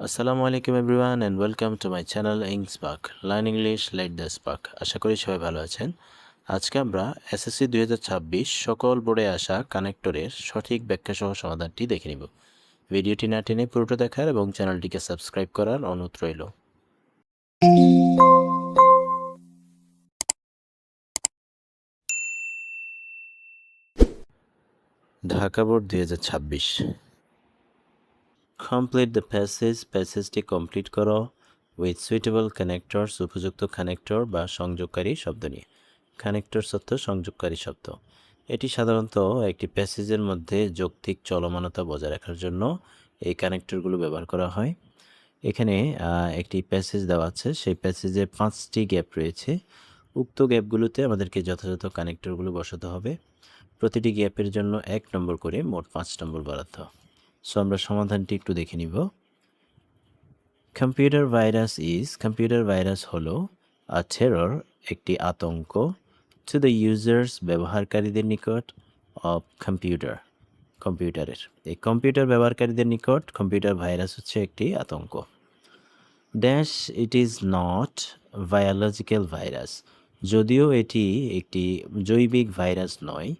আসসালামু আলাইকুম everyone and welcome to my channel EngSpark learn English light the spark. আশা করি সবাই ভালো আছেন। আজকে আমরা এসএসসি 2026 সকল বোর্ডে আসা কানেক্টরের সঠিক ব্যাখ্যা সহ সমাধানটি দেখে নিব। ভিডিওটি না টেনে পুরোটা দেখার এবং চ্যানেলটিকে সাবস্ক্রাইব করার অনুরোধ রইল। ঢাকা বোর্ড 2026। কমপ্লিট দ্য প্যাসেজটি কমপ্লিট করো উইথ সুইটেবল কানেক্টরস, উপযুক্ত কানেক্টর বা সংযোগকারী শব্দ নিয়ে। কানেক্টরস অর্থ সংযোগকারী শব্দ। এটি সাধারণত একটি প্যাসেজের মধ্যে যৌক্তিক চলমানতা বজায় রাখার জন্য এই কানেক্টরগুলো ব্যবহার করা হয়। এখানে একটি প্যাসেজ দেওয়া আছে, সেই প্যাসেজে 5টি গ্যাপ রয়েছে। উক্ত গ্যাপগুলোতে আমাদেরকে যথাযথ কানেক্টরগুলো বসাতে হবে। প্রতিটি গ্যাপের জন্য 1 নম্বর করে মোট 5 নম্বর বরাদ্দ। সো আমরা সমাধানটি একটু দেখে নিব। কম্পিউটার ভাইরাস হলো আ টেরর, একটি আতঙ্ক, টু দ্য ইউজার্স, ব্যবহারকারীদের নিকট, অফ কম্পিউটারের। এই কম্পিউটার ব্যবহারকারীদের নিকট কম্পিউটার ভাইরাস হচ্ছে একটি আতঙ্ক। Dash it is not biological virus, যদিও এটি একটি জৈবিক ভাইরাস নয়।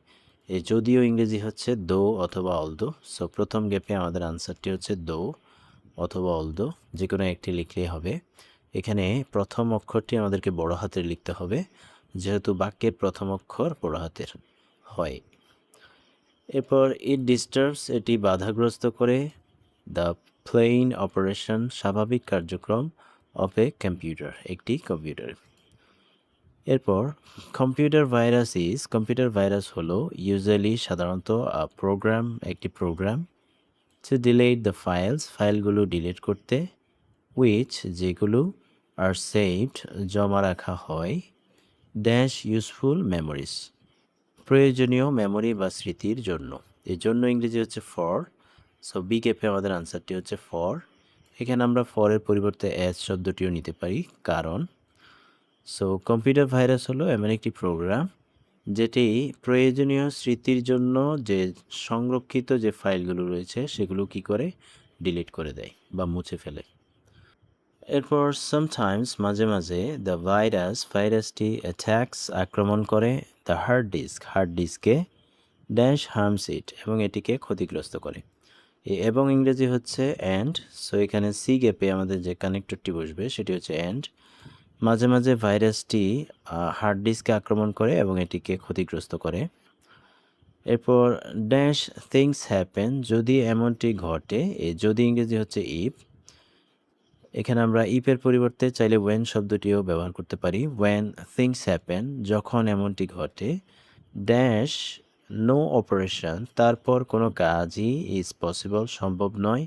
এই যদিও ইংরেজি হচ্ছে দো অথবা অলদো। সো প্রথম গ্যাপে আমাদের আনসারটি হচ্ছে দো অথবা অলদো, যে কোনো একটি লিখলেই হবে। এখানে প্রথম অক্ষরটি আমাদেরকে বড় হাতের লিখতে হবে, যেহেতু বাক্যের প্রথম অক্ষর বড় হাতের হয়। এরপর ইট ডিস্টার্বস, এটি বাধাগ্রস্ত করে, দ্য প্লেইন অপারেশন, স্বাভাবিক কার্যক্রম, অফ এ কম্পিউটার, একটি কম্পিউটার। এরপর কম্পিউটার ভাইরাস হলো ইউজুয়ালি, সাধারণত, প্রোগ্রাম, একটি প্রোগ্রাম, টু ডিলিট দ্য ফাইলগুলো ডিলিট করতে, উইচ, যেগুলো, আর সেভড, জমা রাখা হয়, ড্যাশ ইউজফুল মেমোরিজ, প্রয়োজনীয় মেমোরি বা স্মৃতির জন্য। এর জন্য ইংরেজি হচ্ছে ফর। সো বি ক্যাপে আমাদের আনসারটি হচ্ছে ফর। এখানে আমরা ফরের পরিবর্তে অ্যাজ শব্দটিও নিতে পারি, কারণ। সো কম্পিউটার ভাইরাস হলো এমন একটি প্রোগ্রাম যেটি প্রয়োজনীয় স্মৃতির জন্য যে সংরক্ষিত যে ফাইলগুলো রয়েছে সেগুলো কি করে ডিলিট করে দেয় বা মুছে ফেলে। এরপর সামটাইমস, মাঝে মাঝে, দ্য ভাইরাসটি অ্যাটাক্স, আক্রমণ করে, দ্য হার্ড ডিস্কে, ড্যাশ হার্মস ইট, এবং এটিকে ক্ষতিগ্রস্ত করে। এবং ইংরেজি হচ্ছে অ্যান্ড। সো এখানে সি গ্যাপে আমাদের যে কানেক্টরটি বসবে সেটি হচ্ছে অ্যান্ড। মাঝে মাঝে ভাইরাসটি হার্ড ডিস্কে আক্রমণ করে এবং এটিকে ক্ষতিগ্রস্ত করে। এরপর ড্যাশ থিংস হ্যাপেন, যদি এমনটি ঘটে। যদি ইংরেজি হচ্ছে ইফ। এখানে আমরা ইফের পরিবর্তে চাইলে ওয়েন শব্দটিও ব্যবহার করতে পারি। ওয়েন থিংস হ্যাপেন, যখন এমনটি ঘটে, ড্যাশ নো অপারেশন, তারপর কোনো কাজই, ইজ পসিবল, সম্ভব নয়,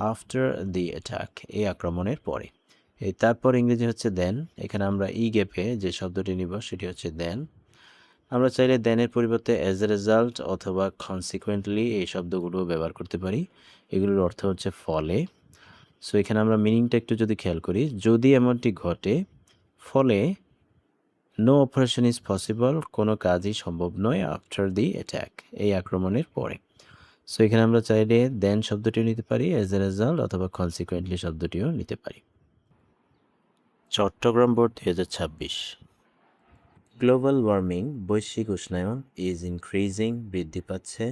আফটার দি অ্যাটাক, এই আক্রমণের পরে। এই তারপর ইংরেজি হচ্ছে দেন। এখানে আমরা ই গ্যাপে যে শব্দটি নিব সেটি হচ্ছে দেন। আমরা চাইলে দেনের পরিবর্তে অ্যাজ এ রেজাল্ট অথবা কনসিকুয়েন্টলি এই শব্দগুলো ব্যবহার করতে পারি। এগুলোর অর্থ হচ্ছে ফলে। সো এখানে আমরা মিনিংটা একটু যদি খেয়াল করি, যদি এমনটি ঘটে, ফলে, নো অপারেশন ইজ পসিবল, কোনো কাজই সম্ভব নয়, আফটার দি অ্যাট্যাক, এই আক্রমণের পরে। সো এখানে আমরা চাইলে দেন শব্দটিও নিতে পারি, অ্যাজ এ রেজাল্ট অথবা কনসিকুয়েন্টলি শব্দটিও নিতে পারি। চট্টগ্রাম বোর্ড 2026। গ্লোবাল ওয়ার্মিং, বৈশ্বিক উষ্ণায়ন, ইজ ইনক্রিজিং, বৃদ্ধি পাচ্ছে,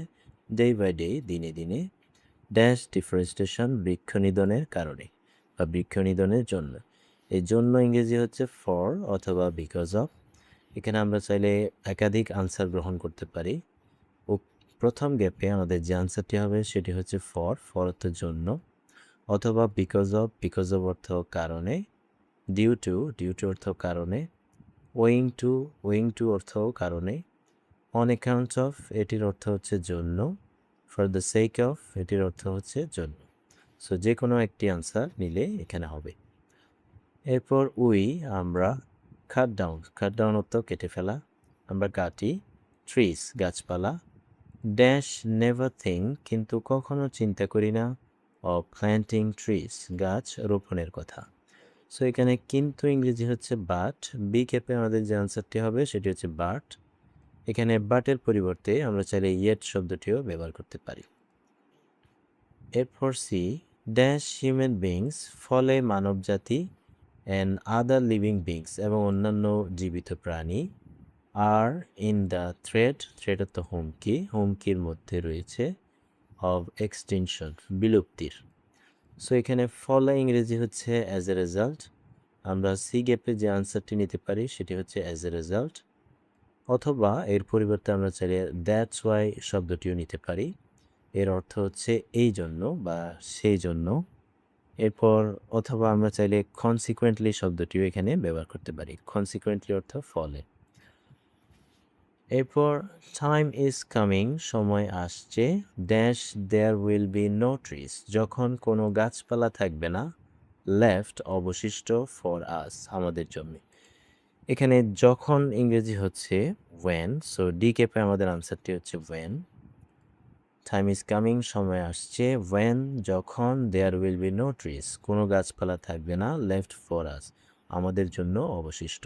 ডে বাই ডে, দিনে দিনে, ড্যাশ ডিফরেস্টেশন, বৃক্ষ নিধনের কারণে বা বৃক্ষ নিধনের জন্য। এই জন্য ইংরেজি হচ্ছে ফর অথবা বিকজ অফ। এখানে আমরা চাইলে একাধিক আনসার গ্রহণ করতে পারি। ও প্রথম গ্যাপে আমাদের যে আনসারটি হবে সেটি হচ্ছে ফর অর্থ জন্য, অথবা বিকজ অফ অর্থ কারণে, ডিউ টু অর্থ কারণে, ওয়িং টু অর্থ কারণে, অন অ্যাকাউন্ট অফ, এটির অর্থ হচ্ছে জন্য, ফর দ্য সেক অফ, এটির অর্থ হচ্ছে জন্য। সো যে কোনো একটি আনসার নিলে এখানে হবে। এরপর আমরা কাট ডাউন অর্থ কেটে ফেলা, আমরা কাটি, ট্রিস গাছপালা, ড্যাশ নেভার থিঙ্ক, কিন্তু কখনো চিন্তা করি না, অফ প্ল্যান্টিং ট্রিস, গাছ রোপণের কথা। সো এখানে কিন্তু ইংরেজি হচ্ছে বাট। বি ক্যাপে আমাদের যে আনসারটি হবে সেটি হচ্ছে বাট। এখানে বাটের পরিবর্তে আমরা চাইলে ইয়েট শব্দটিও ব্যবহার করতে পারি। এরপর সি, ড্যাশ হিউম্যান বিংস ফলে মানবজাতি অ্যান্ড আদার লিভিং বিংস এবং অন্যান্য জীবিত প্রাণী আর ইন দ্য থ্রেট অর্থ হুমকির মধ্যে রয়েছে অব এক্সটেনশন বিলুপ্তির। সো এখানে ফলে ইংরেজি হচ্ছে অ্যাজ এ রেজাল্ট। আমরা সি গ্যাপে যে আনসারটি নিতে পারি সেটি হচ্ছে অ্যাজ এ রেজাল্ট, অথবা এর পরিবর্তে আমরা চাইলে দ্যাটস ওয়াই শব্দটিও নিতে পারি। এর অর্থ হচ্ছে এই জন্য বা সেই জন্য। এরপর অথবা আমরা চাইলে কনসিকুয়েন্টলি শব্দটিও এখানে ব্যবহার করতে পারি। কনসিকুয়েন্টলি অর্থ ফলে। এরপর টাইম ইজ কামিং সময় আসছে, dash there will be no trees যখন কোনো গাছপালা থাকবে না, লেফট অবশিষ্ট ফর আস আমাদের জন্য। এখানে যখন ইংরেজি হচ্ছে ওয়েন, সো ডি ক্যাপে আমাদের আনসারটি হচ্ছে ওয়েন। টাইম ইজ কামিং সময় আসছে, ওয়েন যখন, there will be no trees কোনো গাছপালা থাকবে না, লেফট ফর আস আমাদের জন্য অবশিষ্ট।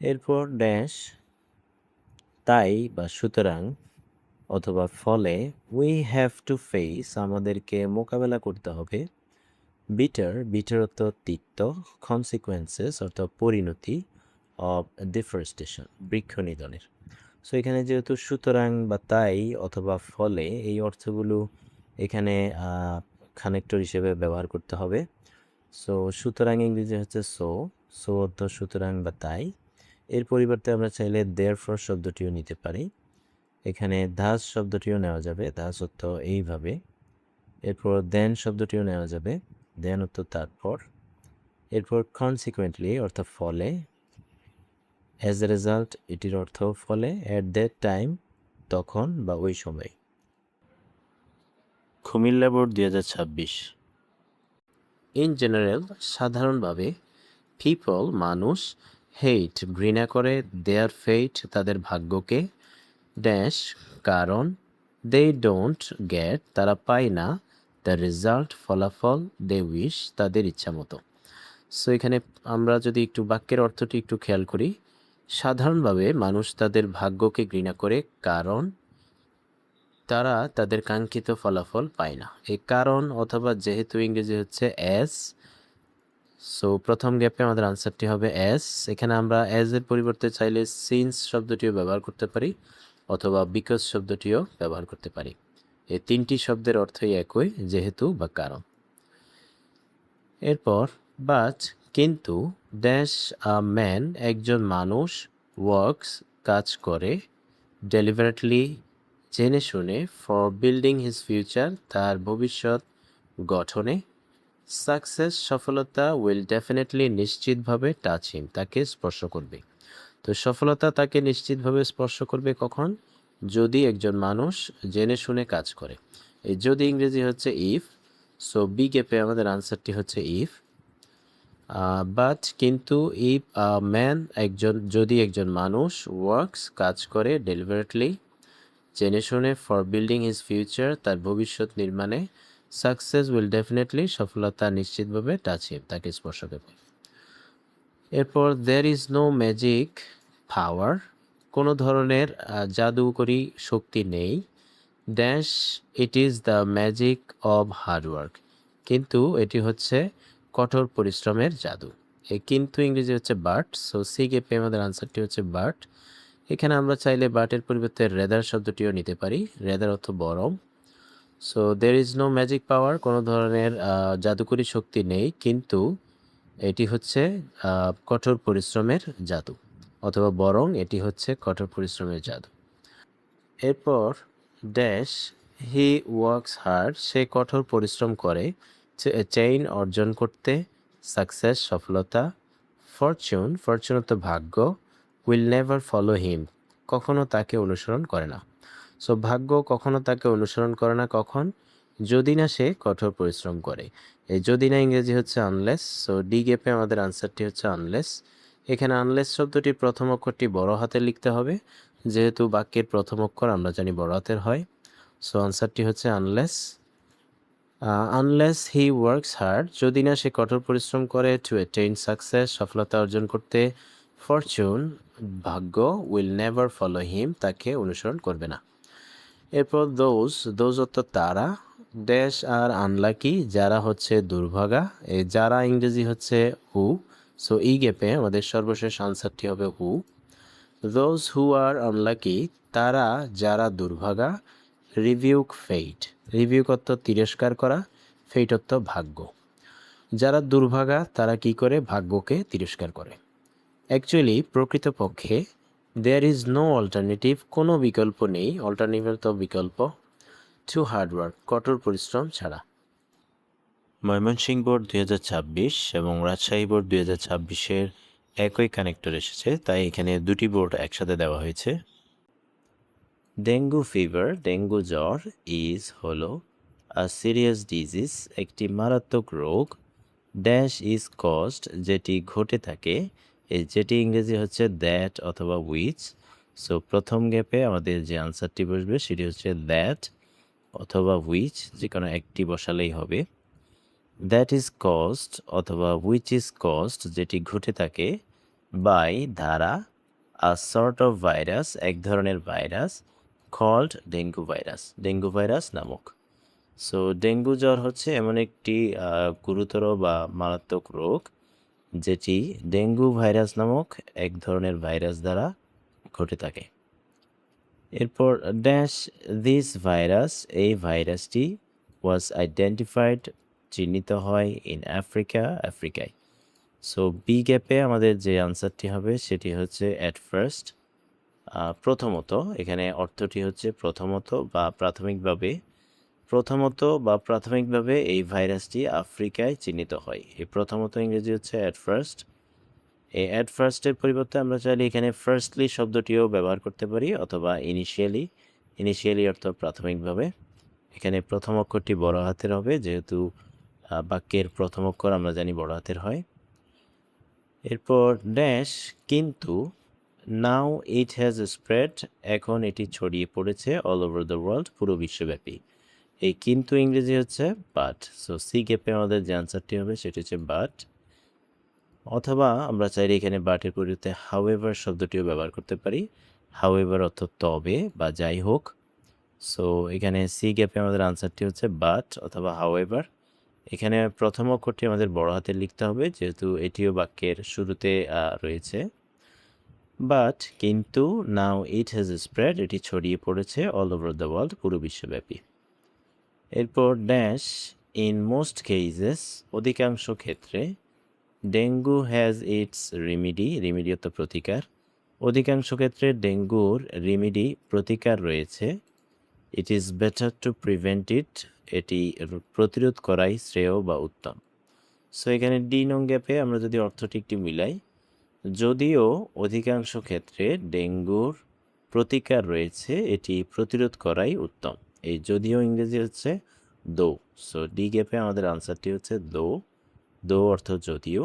এরপর ড্যাশ তাই বা সুতরাং অথবা ফলে, উই হ্যাভ টু ফেস আমাদেরকে মোকাবেলা করতে হবে, বিটার অর্থ তিক্ত, কনসিকুয়েন্সেস অর্থ পরিণতি, অফ ডিফরেস্টেশন বৃক্ষ নিধনের। সো এখানে যেহেতু সুতরাং বা তাই অথবা ফলে এই অর্থগুলো এখানে কানেক্টর হিসেবে ব্যবহার করতে হবে। সো সুতরাং ইংরেজি হচ্ছে সো অর্থ সুতরাং বা তাই। এর পরিবর্তে আমরা চাইলে দেয়ারফর শব্দটিও নিতে পারি। এখানে দাস শব্দটিও নেওয়া যাবে, দাস অর্থ এইভাবে। এরপর দেন শব্দটিও নেওয়া যাবে, দেন অর্থ তারপর। এরপর কনসিকুয়েন্টলি অর্থ ফলে, অ্যাজ এ রেজাল্ট এটির অর্থ ফলে, অ্যাট দ্যাট টাইম তখন বা ওই সময়। কুমিল্লা বোর্ড 2026। ইন জেনারেল সাধারণভাবে, পিপল মানুষ, হেট ঘৃণা করে, দেয়ার ফেট তাদের ভাগ্যকে, ড্যাশ কারণ, দে ডোন্ট গেট তারা পায় না, দ্য রেজাল্ট ফলাফল, দে উইশ তাদের ইচ্ছা মতো। সো এখানে আমরা যদি একটু বাক্যের অর্থটি একটু খেয়াল করি, সাধারণভাবে মানুষ তাদের ভাগ্যকে ঘৃণা করে কারণ তারা তাদের কাঙ্ক্ষিত ফলাফল পায় না। এই কারণ অথবা যেহেতু ইংরেজি হচ্ছে অ্যাজ, সো প্রথম গ্যাপে আমাদের আনসারটি হবে অ্যাজ। এখানে আমরা অ্যাজ এর পরিবর্তে চাইলে সিন্স শব্দটিও ব্যবহার করতে পারি অথবা বিকজ শব্দটিও ব্যবহার করতে পারি। এই তিনটি শব্দের অর্থই একই, যেহেতু বা কারণ। এরপর বাট কিন্তু, ড্যাশ আ ম্যান একজন মানুষ, ওয়ার্কস কাজ করে, ডেলিভারেটলি জেনে শুনে, ফর বিল্ডিং হিজ ফিউচার তার ভবিষ্যৎ গঠনে, সাকসেস সফলতা, উইল ডেফিনেটলি নিশ্চিতভাবে টাচ হিম তাকে স্পর্শ করবে। তো সফলতা তাকে নিশ্চিতভাবে স্পর্শ করবে কখন? যদি একজন মানুষ জেনে শুনে কাজ করে। এই যদি ইংরেজি হচ্ছে ইফ, সো বি গ্যাপে আমাদের আনসারটি হচ্ছে ইফ। বাট কিন্তু ইফ ম্যান যদি একজন মানুষ, ওয়ার্কস কাজ করে, ডেলিভারেটলি জেনে শুনে, ফর বিল্ডিং হিজ ফিউচার তার ভবিষ্যৎ নির্মাণে, সাকসেস উইল ডেফিনেটলি সফলতা নিশ্চিতভাবে টাচ হিম তাকে স্পর্শ করবে। এরপর there is no magic power কোনো ধরনের জাদুকরী শক্তি নেই, dash it is the magic of hard work কিন্তু এটি হচ্ছে কঠোর পরিশ্রমের জাদু। এই কিন্তু ইংরেজি হচ্ছে বাট, সো সি গ্যাপে আমাদের আনসারটি হচ্ছে বাট। এখানে আমরা চাইলে বাটের পরিবর্তে রেদার শব্দটিও নিতে পারি, রেদার অর্থ বরং। So there is no magic power কোনো ধরনের জাদুকরী শক্তি নেই, কিন্তু এটি হচ্ছে কঠোর পরিশ্রমের জাদু, অথবা বরং এটি হচ্ছে কঠোর পরিশ্রমের জাদু। এরপর ড্যাশ হি ওয়ার্কস হার্ড সে কঠোর পরিশ্রম করে, চেইন অর্জন করতে, সাকসেস সফলতা, ফরচুন অর্থ ভাগ্য, উইল নেভার ফলো হিম কখনো তাকে অনুসরণ করে না। সো ভাগ্য কখনো তাকে অনুসরণ করে না কখন? যদি না সে কঠোর পরিশ্রম করে। এই যদি না ইংরেজি হচ্ছে আনলেস, সো ডি গ্যাপে আমাদের আনসারটি হচ্ছে আনলেস। এখানে আনলেস শব্দটি প্রথম অক্ষরটি বড় হাতে লিখতে হবে, যেহেতু বাক্যের প্রথম অক্ষর আমরা জানি বড় হাতের হয়। সো আনসারটি হচ্ছে unless. Unless he works hard যদি না সে কঠোর পরিশ্রম করে, টু অ্যাটেইন সাকসেস সফলতা অর্জন করতে, ফরচুন ভাগ্য, উইল নেভার ফলো হিম তাকে অনুসরণ করবে না। এরপর দোজ অর্থ তারা, ড্যাশ আর আনলাকি যারা হচ্ছে দুর্ভাগা, এই যারা ইংরেজি হচ্ছে হু। সো এই গ্যাপে আমাদের সর্বশেষ আনসারটি হবে হু। দোজ হু আর আনলাকি তারা যারা দুর্ভাগা, রিভিউক ফেইট, রিভিউক অর্থ তিরস্কার করা, ফেইট অর্থ ভাগ্য। যারা দুর্ভাগা তারা কি করে, ভাগ্যকে তিরস্কার করে। অ্যাকচুয়ালি প্রকৃতপক্ষে দেয়ার ইজ নো অল্টারনেটিভ, কোনো বিকল্প নেই, অল্টারনেটিভ তো বিকল্প, টু হার্ডওয়ার্ক, কঠোর পরিশ্রম ছাড়া। ময়মনসিংহ বোর্ড 2026 এবং রাজশাহী বোর্ড 2026-এর একই কানেক্টর এসেছে, তাই এখানে দুটি বোর্ড একসাথে দেওয়া হয়েছে। ডেঙ্গু ফিভার, ডেঙ্গু জ্বর, ইজ হলো আ সিরিয়াস ডিজিজ, একটি মারাত্মক রোগ। ড্যাশ ইজ কজড, যেটি ঘটে থাকে, এই যেটি ইংরেজি হচ্ছে দ্যাট অথবা উইচ। সো প্রথম গ্যাপে আমাদের যে আনসারটি বসবে সেটি হচ্ছে দ্যাট অথবা উইচ, যে কোনো একটি বসালেই হবে। দ্যাট ইজ কজড অথবা উইচ ইজ কজড, যেটি ঘটে থাকে, বাই দ্বারা, আ সর্ট অফ ভাইরাস, এক ধরনের virus, called dengue virus, dengue virus নামক। সো ডেঙ্গু জ্বর হচ্ছে এমন একটি গুরুতর বা মারাত্মক রোগ যেটি ডেঙ্গু ভাইরাস নামক এক ধরনের ভাইরাস দ্বারা ঘটে থাকে। এরপর ড্যাশ দিস ভাইরাস, এই ভাইরাসটি ওয়াজ আইডেন্টিফাইড, চিহ্নিত হয়, ইন আফ্রিকা, আফ্রিকায়। সো বি গ্যাপে আমাদের যে আনসারটি হবে সেটি হচ্ছে অ্যাট ফার্স্ট, প্রথমত। এখানে অর্থটি হচ্ছে প্রথমত বা প্রাথমিকভাবে, প্রাথমিকভাবে এই ভাইরাসটি আফ্রিকায় চিহ্নিত হয়। এই প্রথমত ইংরেজি হচ্ছে অ্যাট ফার্স্ট। এই অ্যাট ফার্স্টের পরিবর্তে আমরা চাইলে এখানে ফার্স্টলি শব্দটিও ব্যবহার করতে পারি, অথবা ইনিশিয়ালি। ইনিশিয়ালি অর্থ প্রাথমিকভাবে। এখানে প্রথম অক্ষরটি বড় হাতের হবে, যেহেতু বাক্যের প্রথম অক্ষর আমরা জানি বড় হাতের হয়। এরপর ড্যাশ কিন্তু, নাও ইট হ্যাজ স্প্রেড, এখন এটি ছড়িয়ে পড়েছে, অল ওভার দ্য ওয়ার্ল্ড, পুরো বিশ্বব্যাপী। এই কিন্তু ইংরেজি হচ্ছে বাট। সো সি গ্যাপে আমাদের যে আনসারটি হবে সেটি হচ্ছে বাট। অথবা আমরা চাইলে এখানে বাটের পরিবর্তে হাউএভার শব্দটিও ব্যবহার করতে পারি। হাউএভার অর্থ তবে বা যাই হোক। সো এখানে সি গ্যাপে আমাদের আনসারটি হচ্ছে বাট অথবা হাউএভার। এখানে প্রথম অক্ষরটি আমাদের বড় হাতে লিখতে হবে, যেহেতু এটিও বাক্যের শুরুতে রয়েছে। বাট কিন্তু, নাও ইট হ্যাজ স্প্রেড, এটি ছড়িয়ে পড়েছে, অল ওভার দ্য ওয়ার্ল্ড, পুরো বিশ্বব্যাপী। এরপর ড্যাশ ইন মোস্ট কেসেস, অধিকাংশ ক্ষেত্রে, dengue has its remedy, remedy অর্থ প্রতিকার, অধিকাংশ ক্ষেত্রে ডেঙ্গুর রিমিডি প্রতিকার রয়েছে। It is better to prevent it, এটি প্রতিরোধ করাই শ্রেয় বা উত্তম। সো এখানে ডি নং গ্যাপে আমরা যদি অর্থটি একটি মিলাই, যদিও অধিকাংশ ক্ষেত্রে ডেঙ্গুর প্রতিকার রয়েছে, এটি প্রতিরোধ করাই উত্তম। এই যদিও ইংরেজি হচ্ছে দো। সো ডি গ্যাপে আমাদের আনসারটি হচ্ছে দো। দো অর্থ যদিও।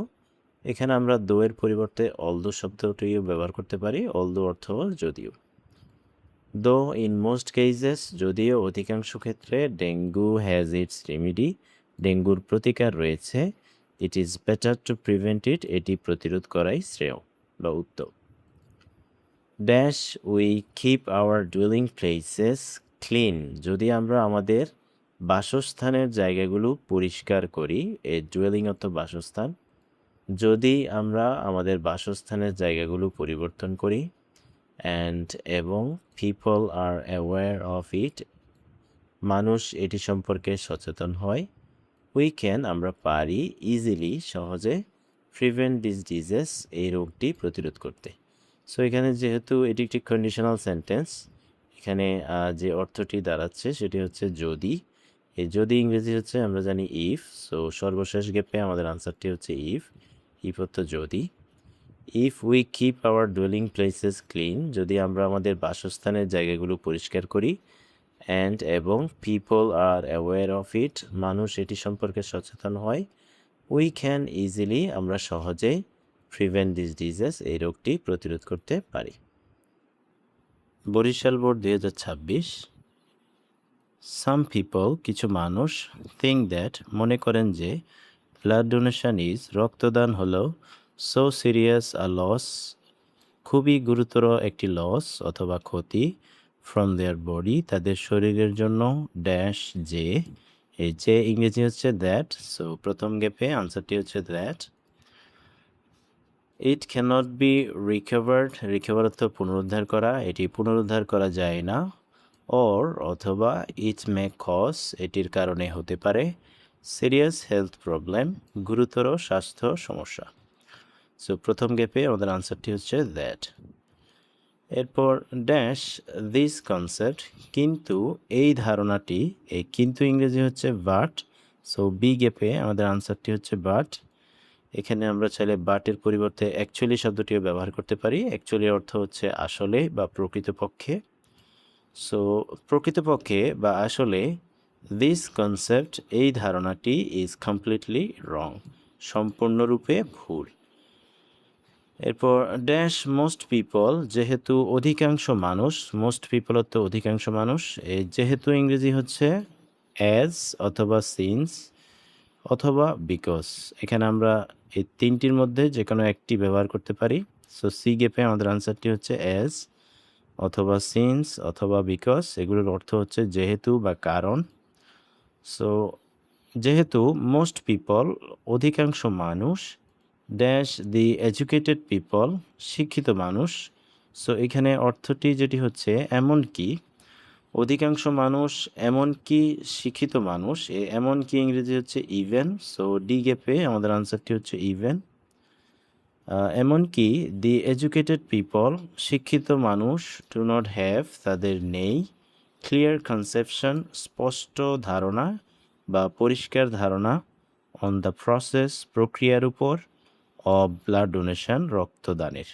এখানে আমরা দো এর পরিবর্তে অলদো শব্দটিও ব্যবহার করতে পারি, অলদো অর্থ যদিও। দো ইন মোস্ট কেসেস, যদিও অধিকাংশ ক্ষেত্রে, ডেঙ্গু হ্যাজ ইটস রেমিডি, ডেঙ্গুর প্রতিকার রয়েছে, it is better to prevent it, এটি প্রতিরোধ করাই শ্রেয় বা উত্তম। Dash we keep our dwelling places clean, যদি আমরা আমাদের বাসস্থানের জায়গাগুলো পরিষ্কার করি, এই ডুয়েলিং অর্থ বাসস্থান, যদি আমরা আমাদের বাসস্থানের জায়গাগুলো পরিবর্তন করি, অ্যান্ড এবং people are aware of it, মানুষ এটি সম্পর্কে সচেতন হয়, উই ক্যান আমরা পারি, ইজিলি সহজে, প্রিভেন্ট দিস ডিজিজ এই রোগটি প্রতিরোধ করতে। সো এখানে যেহেতু এটি একটি কন্ডিশনাল সেন্টেন্স, এখানে যে অর্থটি দাঁড়াচ্ছে সেটি হচ্ছে যদি। এই যদি ইংরেজি হচ্ছে আমরা জানি ইফ। সো সর্বশেষ গ্যাপে আমাদের আনসারটি হচ্ছে ইফ। ইফ অর্থ যদি। If we keep our dwelling places clean, যদি আমরা আমাদের বাসস্থানের জায়গাগুলো পরিষ্কার করি, অ্যান্ড এবং people are aware of it, মানুষ এটি সম্পর্কে সচেতন হয়, উই ক্যান ইজিলি আমরা সহজেই, প্রিভেন্ট দিস ডিজিজ এই রোগটি প্রতিরোধ করতে পারি। বরিশাল বোর্ড 2026, সাম পিপল কিছু মানুষ, থিঙ্ক দ্যাট মনে করেন যে, ব্লাড ডোনেশন ইজ রক্তদান হলো, সো সিরিয়াস আ লস খুবই গুরুতর একটি লস অথবা ক্ষতি, ফ্রম দেয়ার বডি তাদের শরীরের জন্য, ড্যাশ যে, এই যে ইংরেজি হচ্ছে দ্যাট, সো প্রথম গ্যাপে আনসারটি হচ্ছে that. It cannot be recovered, recover অর্থ পুনরুদ্ধার করা, এটি পুনরুদ্ধার করা যায় না। অর অথবা ইট মে কজ, এটির কারণে হতে পারে সিরিয়াস হেলথ প্রবলেম, গুরুতর স্বাস্থ্য সমস্যা। সো প্রথম গ্যাপে আমাদের আনসারটি হচ্ছে দ্যাট। এরপর ড্যাশ দিস কনসেপ্ট, কিন্তু এই ধারণাটি, এই কিন্তু ইংরেজি হচ্ছে বাট, সো বি গ্যাপে আমাদের আনসারটি হচ্ছে বাট। এখানে আমরা চাইলে বাটের পরিবর্তে অ্যাকচুয়ালি শব্দটিও ব্যবহার করতে পারি। অ্যাকচুয়ালি অর্থ হচ্ছে আসলে বা প্রকৃতপক্ষে। সো প্রকৃতপক্ষে বা আসলে দিস কনসেপ্ট, এই ধারণাটি ইজ কমপ্লিটলি রং, সম্পূর্ণরূপে ভুল। এরপর ড্যাশ মোস্ট পিপল, যেহেতু অধিকাংশ মানুষ, মোস্ট পিপল অর্থ অধিকাংশ মানুষ, এই যেহেতু ইংরেজি হচ্ছে অ্যাজ অথবা সিন্স অথবা বিকজ। এখানে আমরা এই তিনটির মধ্যে যে কোনো একটি ব্যবহার করতে পারি। সো সি গ্যাপে আমাদের আনসারটি হচ্ছে অ্যাজ অথবা সিন্স অথবা বিকজ, এগুলোর অর্থ হচ্ছে যেহেতু বা কারণ। সো যেহেতু মোস্ট পিপল, অধিকাংশ মানুষ, ড্যাশ দি এডুকেটেড পিপল, শিক্ষিত মানুষ। সো এখানে অর্থটি যেটি হচ্ছে এমনকি অধিকাংশ মানুষ, এমনকি শিক্ষিত মানুষ, এমনকি ইংরেজি হচ্ছে ইভেন। সো ডি গ্যাপে আমাদের আনসারটি হচ্ছে ইভেন। এমনকি দি এডুকেটেড পিপল, শিক্ষিত মানুষ, ডু নট হ্যাভ, তাদের নেই, ক্লিয়ার কনসেপশন, স্পষ্ট ধারণা বা পরিষ্কার ধারণা, অন দ্য প্রসেস, প্রক্রিয়ার উপর, অব ব্লাড ডোনেশন, রক্তদানের,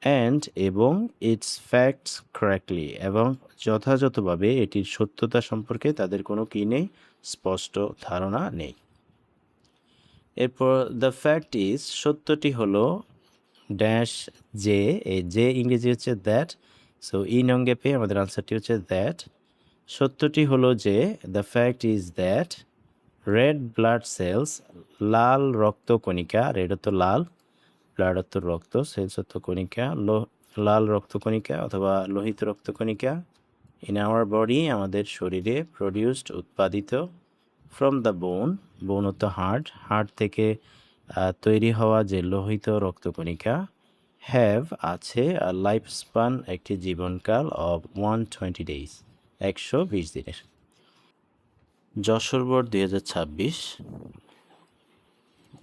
অ্যান্ড এবং ইটস ফ্যাক্টস কারেক্টলি, এবং যথাযথভাবে এটির সত্যতা সম্পর্কে তাদের কোনো কী নেই, স্পষ্ট ধারণা নেই। এরপর দ্য ফ্যাক্ট ইজ, সত্যটি হলো ড্যাশ যে, এই যে ইংরেজি হচ্ছে দ্যাট। সো ই নং গ্যাপে আমাদের আনসারটি হচ্ছে দ্যাট। সত্যটি হলো যে the fact is that red blood cells, লাল রক্তকণিকা, রেড অর্থ লাল, ব্লাড অর্থ রক্ত, সেলস অর্থ কণিকা, লাল রক্তকণিকা অথবা লোহিত রক্তকণিকা, ইন আওয়ার বডি, আমাদের শরীরে, প্রডিউসড উৎপাদিত, ফ্রম দ্য বোন, বোন অর্থ হার্ট, হার্ট থেকে তৈরি হওয়া যে লোহিত রক্তকণিকা, হ্যাভ আছে, লাইফ স্পান একটি জীবনকাল, অফ 120 days 120 দিনের। Jessore board 2026।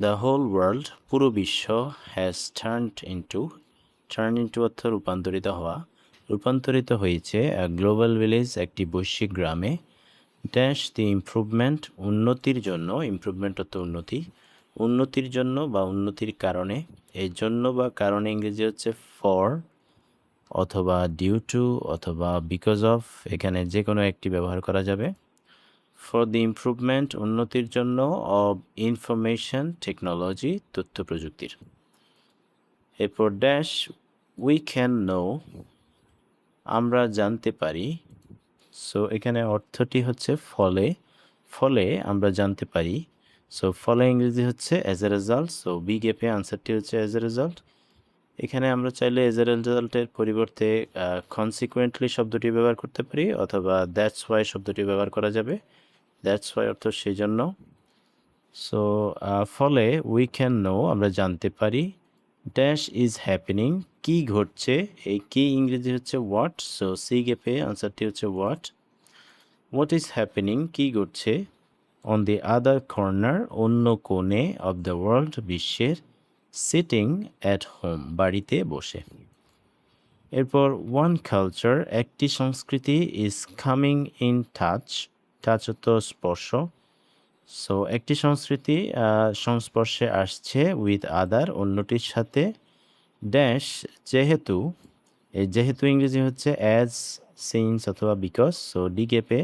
The whole world, পুরো বিশ্ব, হ্যাজ টার্ন ইন্টু অর্থ রূপান্তরিত হওয়া, রূপান্তরিত হয়েছে, গ্লোবাল ভিলেজ একটি বৈশ্বিক গ্রামে, ড্যাশ দি ইমপ্রুভমেন্ট, উন্নতির জন্য, ইমপ্রুভমেন্ট অর্থ উন্নতি, উন্নতির জন্য বা উন্নতির কারণে, এই জন্য বা কারণে ইংরেজি হচ্ছে ফর অথবা ডিউ টু অথবা বিকজ অফ, এখানে যে কোনো একটি ব্যবহার করা যাবে। ফর দি ইমপ্রুভমেন্ট, উন্নতির জন্য, অব ইনফরমেশন টেকনোলজি, তথ্য প্রযুক্তির। এরপর ড্যাশ উই ক্যান নো, আমরা জানতে পারি। সো এখানে অর্থটি হচ্ছে ফলে, ফলে আমরা জানতে পারি। সো ফলে ইংরেজি হচ্ছে as a result. So B গ্যাপে আনসারটি হচ্ছে অ্যাজ এ রেজাল্ট। এখানে আমরা চাইলে এজ এ রেজাল্টের পরিবর্তে কনসিকুয়েন্টলি শব্দটি ব্যবহার করতে পারি অথবা দ্যাটস ওয়াই শব্দটি ব্যবহার করা যাবে। দ্যাটস ওয়াই অর্থ সেই জন্য। সো ফলে উই ক্যান নো, আমরা জানতে পারি, ড্যাশ ইজ হ্যাপেনিং, কী ঘটছে, এই কি ইংরেজি হচ্ছে হোয়াট। সো সি গ্যাপে আনসারটি হচ্ছে হোয়াট। হোয়াট ইজ হ্যাপেনিং, কী ঘটছে, অন দি আদার কর্নার, অন্য কোণে, অব দ্য ওয়ার্ল্ড, বিশ্বের, সিটিং অ্যাট হোম, বাড়িতে বসে। এরপর ওয়ান কালচার, একটি সংস্কৃতি, is coming in touch, touch অর্থ স্পর্শ। সো একটি সংস্কৃতি সংস্পর্শে আসছে, উইথ আদার, অন্যটির সাথে, ড্যাশ যেহেতু, এই যেহেতু ইংরেজি হচ্ছে অ্যাজ, সিন্স অথবা বিকজ। সো ডি গ্যাপে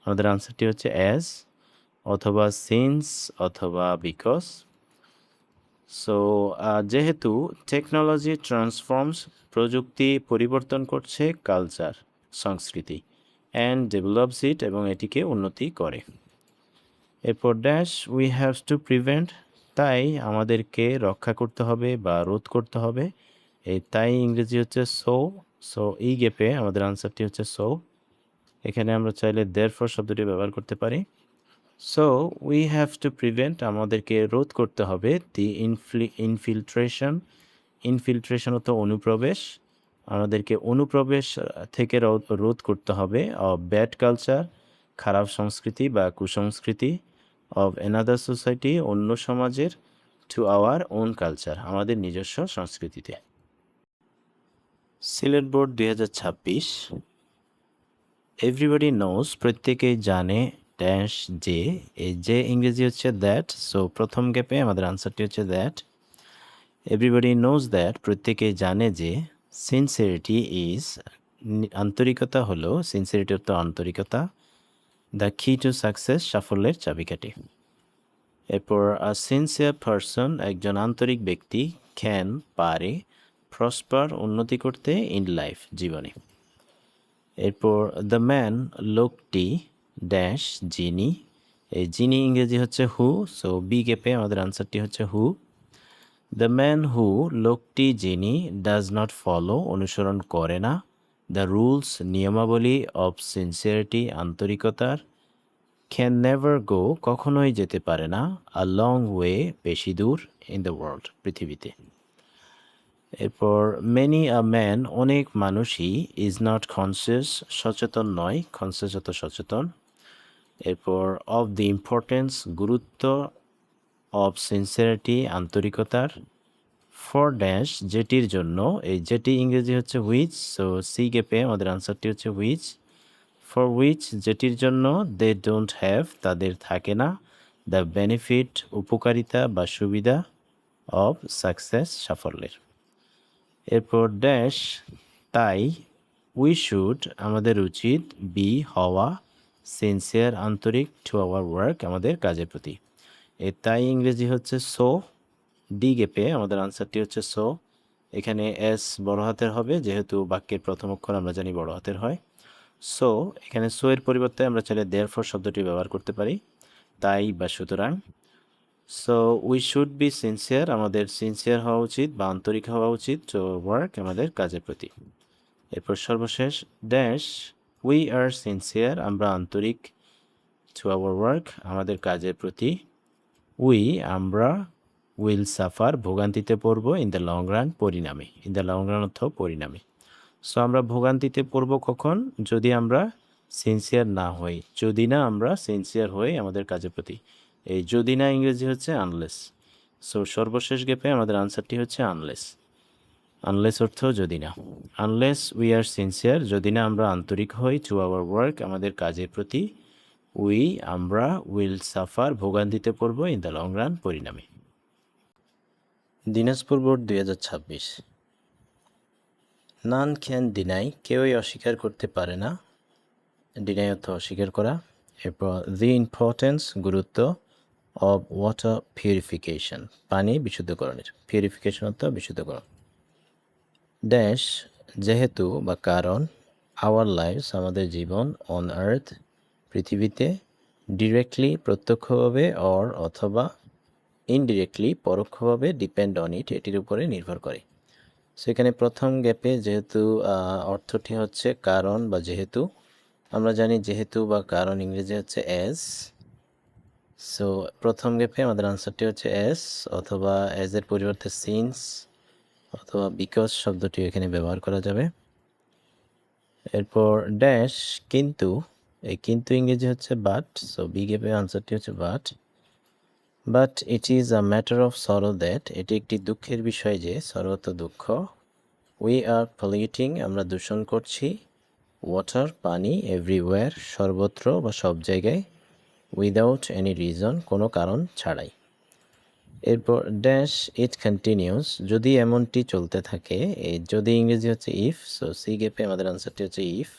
আমাদের আনসারটি হচ্ছে অ্যাজ অথবা সিন্স অথবা বিকজ। সো যেহেতু টেকনোলজি ট্রান্সফর্মস, প্রযুক্তি পরিবর্তন করছে, কালচার সংস্কৃতি, অ্যান্ড ডেভেলপস ইট, এবং এটিকে উন্নতি করে। এরপর dash we have to prevent, তাই আমাদেরকে রক্ষা করতে হবে বা রোধ করতে হবে, এই তাই ইংরেজি হচ্ছে সো। সো এই গ্যাপে আমাদের আনসারটি হচ্ছে সো। এখানে আমরা চাইলে দেয়ারফর শব্দটি ব্যবহার করতে পারি। So we have to prevent, আমাদেরকে রোধ করতে হবে দি ইনফিল্ট্রেশন। ইনফিল্ট্রেশন অর্থ অনুপ্রবেশ, আমাদেরকে অনুপ্রবেশ থেকে রোধ করতে হবে অফ ব্যাড কালচার, খারাপ সংস্কৃতি বা কুসংস্কৃতি, অফ অ্যানাদার সোসাইটি, অন্য সমাজের, টু আওয়ার ওন কালচার, আমাদের নিজস্ব সংস্কৃতিতে। সিলেট বোর্ড 2026। এভরিবডি নোজ, প্রত্যেকেই জানে, ড্যাশ যে, এই যে ইংরেজি হচ্ছে দ্যাট। সো প্রথম গ্যাপে আমাদের আনসারটি হচ্ছে দ্যাট। এভরিবডি নোজ দ্যাট, প্রত্যেকেই জানে যে, সিনসিয়ারিটি ইজ, আন্তরিকতা হলো, সিনসিয়ারিটি অর্থ আন্তরিকতা, দ্য কি টু সাকসেস, সাফল্যের চাবিকাঠি। এরপর সিনসিয়ার পারসন, একজন আন্তরিক ব্যক্তি, ক্যান, পারে, প্রসপার, উন্নতি করতে, ইন লাইফ, জীবনে। এরপর দ্য ম্যান, লোকটি, ড্যাশ, যিনি, এই যিনি ইংরেজি হচ্ছে হু। সো বি গ্যাপে আমাদের আনসারটি হচ্ছে হু। দ্য ম্যান হু, লোকটি যিনি, ডাজ নট ফলো, অনুসরণ করে না, দ্য রুলস, নিয়মাবলী, অফ সিনসিয়ারিটি, আন্তরিকতার, ক্যান নেভার গো, কখনোই যেতে পারে না, আ লং ওয়ে, বেশি দূর, ইন দ্য ওয়ার্ল্ড, পৃথিবীতে। এরপর মেনি আ ম্যান, অনেক মানুষই, ইজ নট কনসিয়াস, সচেতন নয়, কনসিয়াস অত সচেতন। এরপর অফ দি ইম্পর্টেন্স, গুরুত্ব, অফ সিনসিয়ারিটি, আন্তরিকতার, ফর ড্যাশ, যেটির জন্য, এই যেটি ইংরেজি হচ্ছে হুইচ। সো সি গ্যাপে আমাদের আনসারটি হচ্ছে হুইচ। ফর হুইচ, যেটির জন্য, দে ডোন্ট হ্যাভ, তাদের থাকে না, দ্য বেনিফিট, উপকারিতা বা সুবিধা, অফ সাকসেস, সাফল্যের। এরপর ড্যাশ, তাই, উই শুড, আমাদের উচিত, বি, হওয়া, সিনসিয়ার, আন্তরিক, টু আওয়ার ওয়ার্ক, আমাদের কাজের প্রতি। এ তাই ইংরেজি হচ্ছে সো। ডি গ্যাপে আমাদের আনসারটি হচ্ছে সো। এখানে এস বড় হাতের হবে, যেহেতু বাক্যের প্রথম অক্ষর আমরা জানি বড় হাতের হয়। সো এখানে সো এর পরিবর্তে আমরা চাইলে দেয়ারফর শব্দটি ব্যবহার করতে পারি, তাই বা সুতরাং। So we should be sincere, আমাদের সিনসিয়ার হওয়া উচিত বা আন্তরিক হওয়া উচিত, টু ওয়ার্ক, আমাদের কাজের প্রতি। এরপর সর্বশেষ ড্যাশ, উই আর সিনসিয়ার, আমরা আন্তরিক, টু আওয়ার ওয়ার্ক, আমাদের কাজের প্রতি। উই, আমরা, উইল সাফার, ভোগান্তিতে পড়ব, ইন দ্য লং রান, পরিণামে। ইন দ্য লং রান অর্থ পরিণামে। সো আমরা ভোগান্তিতে পড়ব কখন, যদি আমরা সিনসিয়ার না হই, যদি না আমরা সিনসিয়ার হই আমাদের কাজের প্রতি। এই যদি না ইংরেজি হচ্ছে আনলেস। সো সর্বশেষ গ্যাপে আমাদের আনসারটি হচ্ছে আনলেস। আনলেস অর্থ যদি না। আনলেস উই আর সিনসিয়ার, যদি না আমরা আন্তরিক হই, টু আওয়ার ওয়ার্ক, আমাদের কাজের প্রতি, উই, আমরা, উইল সাফার, ভোগান্তিতে পড়ব, ইন দ্য লং রান, পরিণামে। Dinajpur board 2026। None can deny, কেউই অস্বীকার করতে পারে না, ডিনাই অর্থ অস্বীকার করা। এরপর দি ইম্পর্টেন্স, গুরুত্ব, অব ওয়াটার পিউরিফিকেশন, পানি বিশুদ্ধকরণের, পিউরিফিকেশন অর্থ বিশুদ্ধকরণ। ড্যাশ, যেহেতু বা কারণ, আওয়ার লাইফস, আমাদের জীবন, অন আর্থ, পৃথিবীতে, ডিরেক্টলি, প্রত্যক্ষভাবে, অর, অথবা, ইনডিরেক্টলি, পরোক্ষভাবে, ডিপেন্ড অন ইট, এটির উপরে নির্ভর করে। সেখানে প্রথম গ্যাপে যেহেতু অর্থটি হচ্ছে কারণ বা যেহেতু, আমরা জানি যেহেতু বা কারণ ইংরেজি হচ্ছে অ্যাজ। সো প্রথম গ্যাপে আমাদের আনসারটি হচ্ছে অ্যাজ, অথবা অ্যাজের পরিবর্তে সিন্স অথবা বিকজ শব্দটি এখানে ব্যবহার করা যাবে। এরপর ড্যাশ, কিন্তু, এই কিন্তু ইংরেজি হচ্ছে বাট। সো বি গ্যাপে আনসারটি হচ্ছে but. But it is a matter of sorrow that, এটি একটি দুঃখের বিষয় যে, সরো অর্থ দুঃখ। উই আর পলিউটিং, আমরা দূষণ করছি, ওয়াটার, পানি, এভরিওয়্যার, সর্বত্র বা সব জায়গায়, উইদাউট এনি রিজন, কোনো কারণ ছাড়াই। এরপর ড্যাশ, ইট কন্টিনিউস, যদি এমনটি চলতে থাকে, এই যদি ইংরেজি হচ্ছে ইফ। সো সি গ্যাপে আমাদের আনসারটি হচ্ছে ইফ।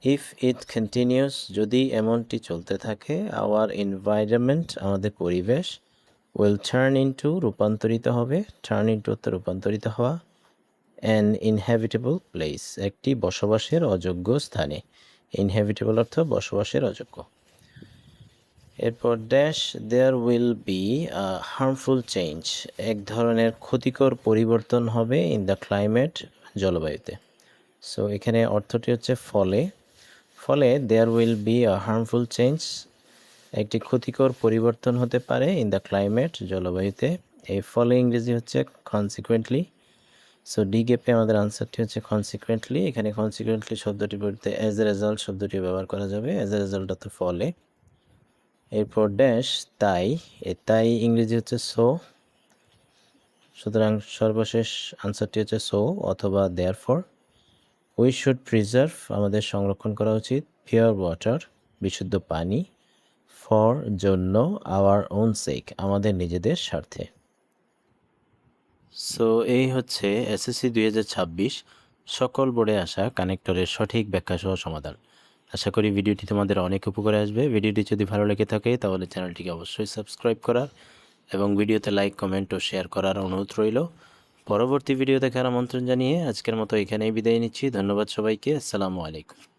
ইফ ইট কন্টিনিউস, যদি এমনটি চলতে থাকে, আওয়ার এনভায়রনমেন্ট, আমাদের পরিবেশ, উইল টার্ন ইনটু, রূপান্তরিত হবে, টার্ন ইনটু অর্থ রূপান্তরিত হওয়া, অ্যান ইনহ্যাবিটেবল প্লেস, একটি বসবাসের অযোগ্য স্থানে। ইনহ্যাবিটেবল অর্থ বসবাসের অযোগ্য। এরপর dash, there will be harmful change, এক ধরনের ক্ষতিকর পরিবর্তন হবে, ইন দ্য ক্লাইমেট, জলবায়ুতে। সো এখানে অর্থটি হচ্ছে ফলে, ফলে there will be harmful change, একটি ক্ষতিকর পরিবর্তন হতে পারে ইন দ্য ক্লাইমেট, জলবায়ুতে। এর ফলে ইংরেজি হচ্ছে কনসিকুয়েন্টলি। সো ডি গ্যাপে আমাদের আনসারটি হচ্ছে কনসিকুয়েন্টলি। এখানে কনসিকুয়েন্টলি শব্দটির পরিবর্তে অ্যাজ এ রেজাল্ট শব্দটি ব্যবহার করা যাবে। অ্যাজ এ রেজাল্ট অর্থ ফলে। এরপর ড্যাশ তাই, এ তাই ইংরেজি হচ্ছে সো। সুতরাং সর্বশেষ আনসারটি হচ্ছে সো অথবা দেয়ারফর। উই শুড প্রিজার্ভ, আমাদের সংরক্ষণ করা উচিত। পিওর ওয়াটার, বিশুদ্ধ পানি। ফর, জন্য। আওয়ার ওন সেক, আমাদের নিজেদের স্বার্থে। সো এই হচ্ছে এসএসসি 2026 সকল বোর্ডে আসা কানেক্টরের সঠিক ব্যাখ্যা সহ সমাধান। আশা করি ভিডিওটি তোমাদের অনেক উপকারে আসবে। ভিডিওটি যদি ভালো লেগে থাকে তাহলে চ্যানেলটিকে অবশ্যই সাবস্ক্রাইব করার এবং ভিডিওতে লাইক, কমেন্ট ও শেয়ার করার অনুরোধ রইল। পরবর্তী ভিডিও দেখার আমন্ত্রণ জানিয়ে আজকের মতো এখানেই বিদায় নিচ্ছি। ধন্যবাদ সবাইকে। আসসালামু আলাইকুম।